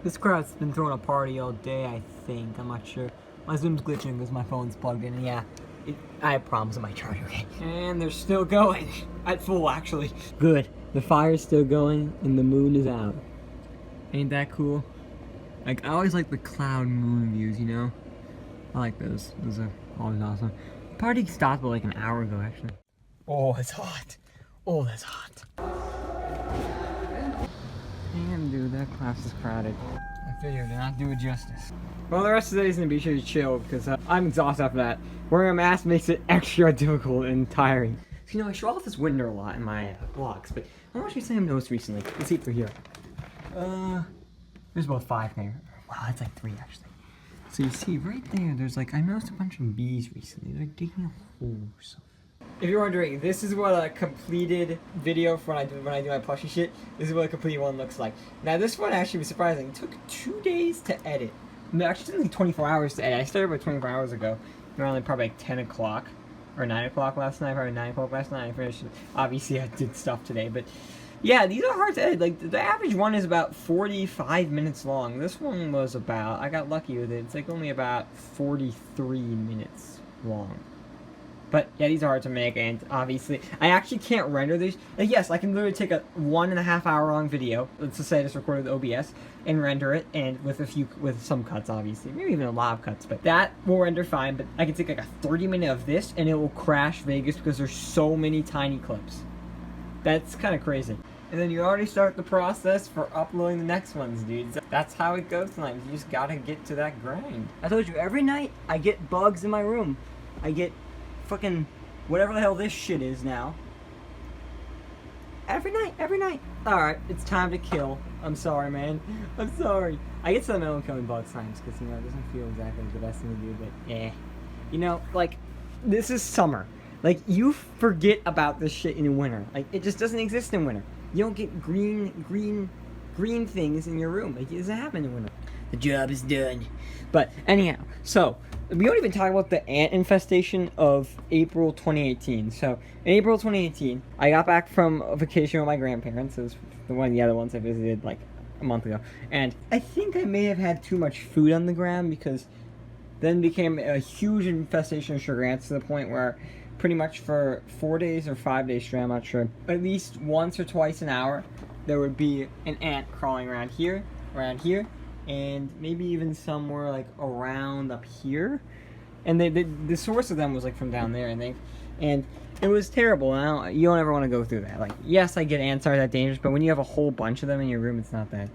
This crowd's been throwing a party all day, I think. I'm not sure. My Zoom's glitching because my phone's plugged in, and yeah, I have problems with my charger. And they're still going. At full, actually. Good. The fire's still going, and the moon is out. Ain't that cool? Like, I always like the cloud moon views, you know? I like those. Those are always awesome. The party stopped like an hour ago, actually. Oh, it's hot. Oh, that's hot. Damn, dude, that class is crowded. I figured did not do it justice. Well, the rest of the day is gonna be sure to chill because I'm exhausted after that. Wearing a mask makes it extra difficult and tiring. So, you know, I show off this window a lot in my vlogs, but I'm actually saying I've noticed recently. Let's see if they're here. There's about 5 there. Wow, that's like 3 actually. So you see right there, there's like, I noticed a bunch of bees recently. They're digging a hole or something. If you're wondering, this is what a completed video for when I do my plushie shit. This is what a completed one looks like. Now this one actually was surprising. It took 2 days to edit. No, actually it took like 24 hours to edit. I started about 24 hours ago. Around probably like 10 o'clock. Or 9 o'clock last night, probably 9 o'clock last night. I finished. Obviously I did stuff today, but yeah, these are hard to edit. Like, the average one is about 45 minutes long. This one was about, I got lucky with it. It's like only about 43 minutes long. But yeah, these are hard to make, and obviously, I actually can't render these. Like, yes, I can literally take a 1.5 hour long video. Let's just say I just recorded with OBS and render it, and with some cuts, obviously, maybe even a lot of cuts. But that will render fine. But I can take like a 30-minute of this, and it will crash Vegas because there's so many tiny clips. That's kind of crazy. And then you already start the process for uploading the next ones, dude. That's how it goes sometimes. You just gotta get to that grind. I told you, every night I get bugs in my room. I get fucking whatever the hell this shit is now. Every night. Alright, it's time to kill. I'm sorry, man. I'm sorry. I get sentimental killing bugs times because, you know, it doesn't feel exactly the best thing to do, but eh. You know, like, this is summer. Like, you forget about this shit in winter. Like, it just doesn't exist in winter. You don't get green things in your room. Like, it doesn't happen in winter. The job is done. But anyhow, so we don't even talk about the ant infestation of April 2018. So in April 2018, I got back from a vacation with my grandparents. It was one of the other ones I visited like a month ago, and I think I may have had too much food on the ground because then became a huge infestation of sugar ants to the point where pretty much for 4 days or 5 days straight, I'm not sure, at least once or twice an hour, there would be an ant crawling around here, and maybe even somewhere like around up here. And the source of them was like from down there, I think. And it was terrible. You don't ever want to go through that. Like, yes, I get ants are that dangerous, but when you have a whole bunch of them in your room, it's not that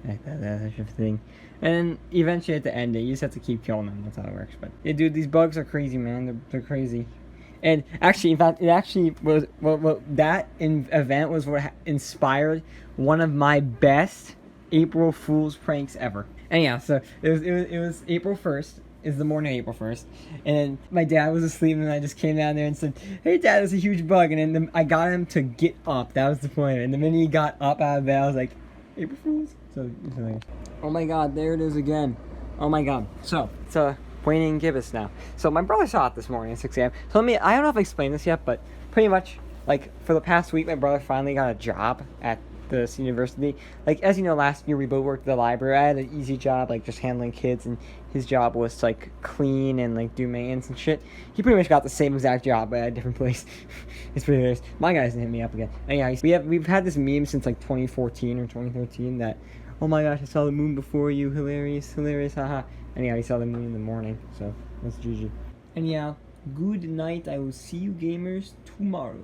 thing. And then eventually at the end, you just have to keep killing them. That's how it works. But yeah, dude, these bugs are crazy, man. They're crazy. And actually, in fact, it actually was that event was what inspired one of my best April Fool's pranks ever. Anyhow, so it was April 1st. Is the morning of April 1st, and then my dad was asleep, and I just came down there and said, "Hey, Dad, there's a huge bug." And then I got him to get up. That was the point. And the minute he got up out of bed, I was like, "April Fools!" So, oh my God, there it is again. Oh my God. So it's Wayne Gibbous now. So my brother saw it this morning at 6 a.m. So I don't know if I explained this yet, but pretty much like for the past week, my brother finally got a job at this university. Like, as you know, last year we both worked at the library. I had an easy job, like just handling kids, and his job was to like clean and like do maintenance and shit. He pretty much got the same exact job but at a different place. It's pretty hilarious. My guy hasn't hit me up again. Anyhow, we've had this meme since like 2014 or 2013 that, oh my gosh, I saw the moon before you, hilarious, haha. Anyhow, he saw the moon in the morning, so that's GG. Anyhow, good night. I will see you gamers tomorrow.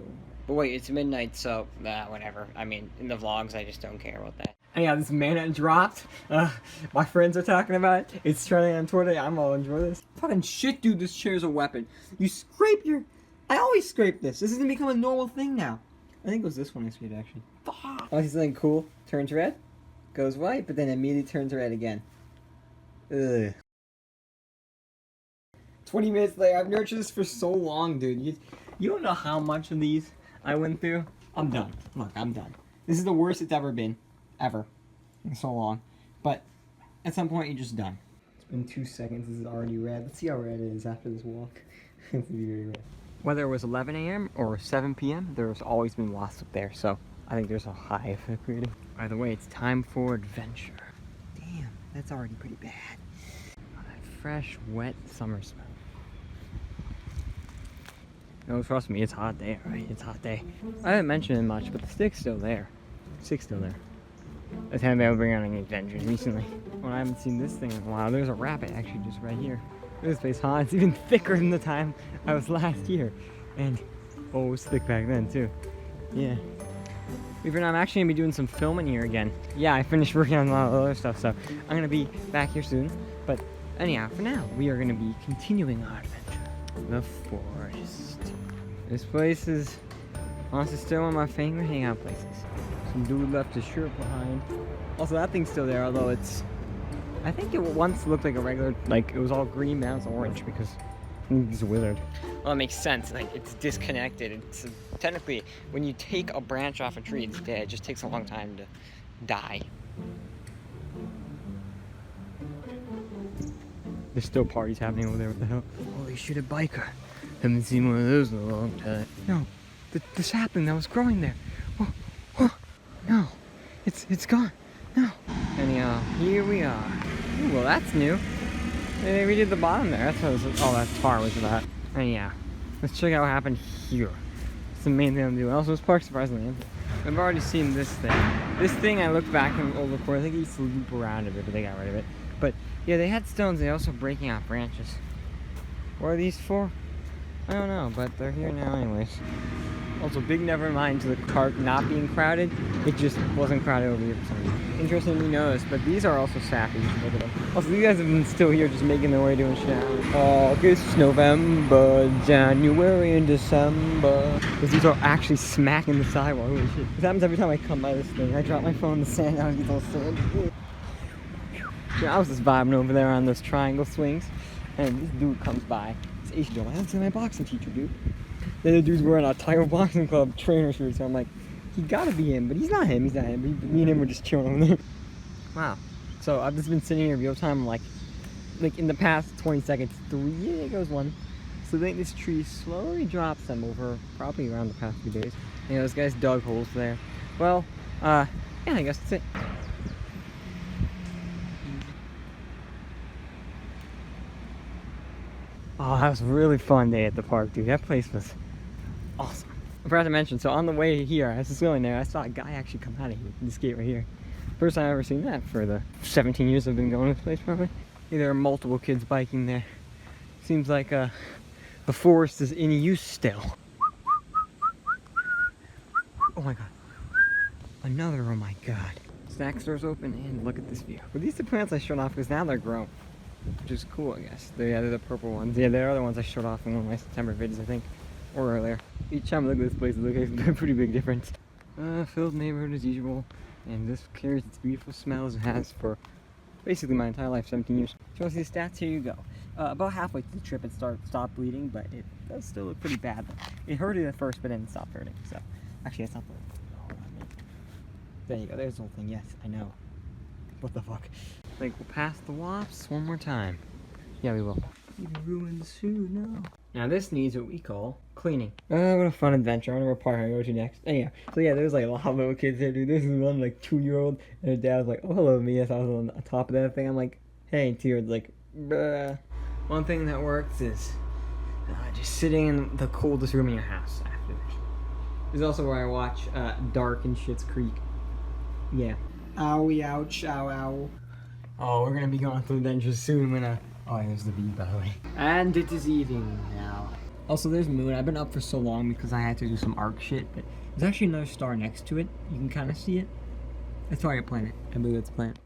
But wait, it's midnight, so whatever. I mean, in the vlogs, I just don't care about that. Anyhow, this mana dropped. My friends are talking about it. It's trending on Twitter. I'm all enjoy this. Fucking shit, dude. This chair's a weapon. You scrape your. I always scrape this. This is gonna become a normal thing now. I think it was this one I scraped actually. Fuck. Oh, he's something cool. Turns red, goes white, but then immediately turns red again. Ugh. 20 minutes later. I've nurtured this for so long, dude. You don't know how much of these I went through. I'm done. Look, I'm done. This is the worst it's ever been. Ever. In so long. But at some point, you're just done. It's been 2 seconds. This is already red. Let's see how red it is after this walk. It's very red. Whether it was 11 a.m. or 7 p.m., there's always been wasps up there. So I think there's a high effect rating. By the way, it's time for adventure. Damn, That's already pretty bad. Oh, that fresh, wet summer smell. No, trust me, it's a hot day, alright? It's a hot day. I haven't mentioned it much, but the stick's still there. Stick's still there. I haven't been able to bring out any adventures recently. Well, I haven't seen this thing in a while. There's a rabbit actually just right here. This place, huh? It's even thicker than the time I was last year. And, oh, it was thick back then, too. Yeah. Believe it or not, I'm actually going to be doing some filming here again. Yeah, I finished working on a lot of other stuff, so I'm going to be back here soon. But anyhow, for now, we are going to be continuing our adventure. The forest. This place is honestly still one of my favorite hangout places. Some dude left his shirt behind. Also, that thing's still there, although it's... I think it once looked like a regular... Like, it was all green, now it's orange because it's withered. Well, it makes sense. Like, it's disconnected. It's technically, when you take a branch off a tree, it's dead. It just takes a long time to die. There's still parties happening over there. What the hell? Holy shit, a biker. Haven't seen one of those in a long time. No, the sapling that was growing there. Oh, oh, no, it's gone. No. Anyhow, here we are. Ooh, well, that's new. They redid the bottom there. That's what it was, all that tar was about. Anyhow, let's check out what happened here. It's the main thing I'm doing. Also, this park's surprisingly empty. I've already seen this thing. This thing, I looked back in old report. I think it used to loop around a bit, but they got rid of it. But yeah, they had stones. They also breaking out branches. What are these for? I don't know, but they're here now anyways. Also, big never mind to the park not being crowded. It just wasn't crowded over here for some reason. Interestingly noticed, but these are also sappy. Look at them. Also, these guys have been still here just making their way doing shit. August, November, January, and December. Because these are actually smacking the sidewalk. Holy shit. This happens every time I come by this thing. I drop my phone in the sand, now it gets all sandy. I was just vibing over there on those triangle swings, and this dude comes by. It's Asian dude. I haven't seen my boxing teacher, dude. The other dude's wearing a Tiger Boxing Club trainer shirt, so I'm like, he gotta be him, but he's not him. He's not him. Me and him were just chilling over there. Wow. So I've just been sitting here real time, like in the past 20 seconds, there goes one. So I think this tree slowly drops them over probably around the past few days. You know, this guy's dug holes there. Well, yeah, I guess that's it. Oh, that was a really fun day at the park, dude. That place was awesome. I forgot to mention, so on the way here, I was just going there, I saw a guy actually come out of here, this gate right here. First time I've ever seen that for the 17 years I've been going to this place, probably. Yeah, there are multiple kids biking there. Seems like the forest is in use still. Oh my god. Another, oh my god. Snack store's open, and look at this view. But these are the plants I showed off because now they're grown. Which is cool, I guess. They're the purple ones. Yeah, they're the ones I showed off in one of my September videos, I think. Or earlier. Each time I look at this place, it looks like a pretty big difference. Filled neighborhood as usual. And this carries its beautiful smells it has for basically my entire life, 17 years. If you want to see the stats, here you go. About halfway through the trip, it stopped bleeding, but it does still look pretty bad. It hurted at first, but then it stopped hurting. So, actually, that's not the whole thing. There you go. There's the whole thing. Yes, I know. What the fuck? Like, we'll pass the wasps one more time. Yeah, we will. Even ruined soon now. Now this needs what we call cleaning. What a fun adventure. I wonder what park I go to next. Anyhow, so yeah, there's like a lot of little kids there, dude. This is one like 2-year-old, and her dad was like, "Oh, hello, me." Yes, I was on the top of that thing. I'm like, "Hey," and Tier's like, "Bruh." One thing that works is just sitting in the coldest room in your house after this. This is also where I watch Dark and Schitt's Creek. Yeah. Owie, ouch, ow, ow. Oh, we're gonna be going through adventures soon when oh, here's the bee, by the way. And it is evening now. Also, there's Moon. I've been up for so long because I had to do some arc shit, but there's actually another star next to it. You can kind of see it. It's probably a planet. I believe it's a planet.